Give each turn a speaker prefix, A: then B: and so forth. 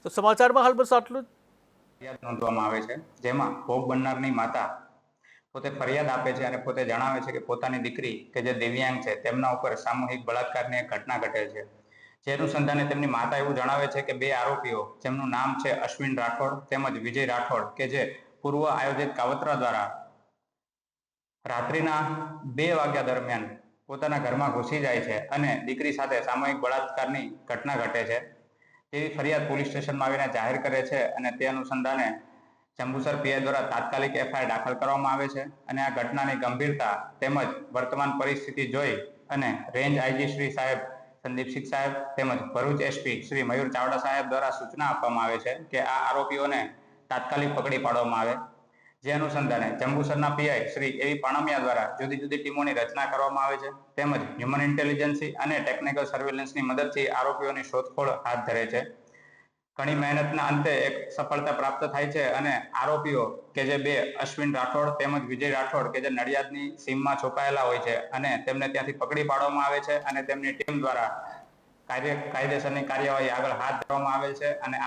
A: તો સમાચારમાં હાલ બસ આટલું જ.
B: ફરિયાદ નોંધવામાં આવે છે, જેમાં ભોગ બનનારની માતા પોતે ફરિયાદ આપે છે અને પોતે જણાવે છે કે પોતાની દીકરી કે જે દિવ્યાંગ છે તેમના ઉપર સામૂહિક બળાત્કારની એક ઘટના ઘટે છે. જે અનુસંધાને તેમની માતા એવું જણાવે છે કે બે આરોપીઓ જેમનું નામ છે અશ્વિન રાઠોડ તેમજ વિજય રાઠોડ કે જે પૂર્વ આયોજિત કાવતરા દ્વારા રાત્રિના 2 વાગ્યા દરમિયાન પોતાના ઘરમાં ઘૂસી જાય છે અને દીકરી સાથે સામૂહિક બળાત્કારની ઘટના ઘટે છે તેવી ફરિયાદ પોલીસ સ્ટેશનમાં આવીને જાહેર કરે છે અને તે અનુસંધાને જંબુસર પીઆઈ દ્વારા તાત્કાલિક એફઆઈઆર દાખલ કરવામાં આવે છે અને આ ઘટનાની ગંભીરતા તેમજ વર્તમાન પરિસ્થિતિ જોઈ અને રેન્જ આઈજી શ્રી સાહેબ સંદીપસિંહ સાહેબ તેમજ ભરૂચ એસપી શ્રી મયુર ચાવડા સાહેબ દ્વારા સૂચના આપવામાં આવે છે કે આ આરોપીઓને તાત્કાલિક પકડી પાડવામાં આવે. જે અનુસંધાને જંબુસરના પીઆઈ શ્રી એવી પાણમિયા દ્વારા જુદી જુદી ટીમોની રચના કરવામાં આવે છે તેમજ હ્યુમન ઇન્ટેલિજન્સી અને ટેકનિકલ સર્વેલન્સની મદદથી આરોપીઓની શોધખોળ હાથ ધરે છે. ઘણી મહેનતના અંતે એક સફળતા પ્રાપ્ત થાય છે અને આરોપીઓ કે જે બે અશ્વિન રાઠોડ તેમજ વિજય રાઠોડ કે જે નડિયાદની સીમમાં છુપાયેલા હોય છે અને તેમને ત્યાંથી પકડી પાડવામાં આવે છે અને તેમની ટીમ દ્વારા કાયદેસરની કાર્યવાહી આગળ હાથ ધરવામાં આવે છે અને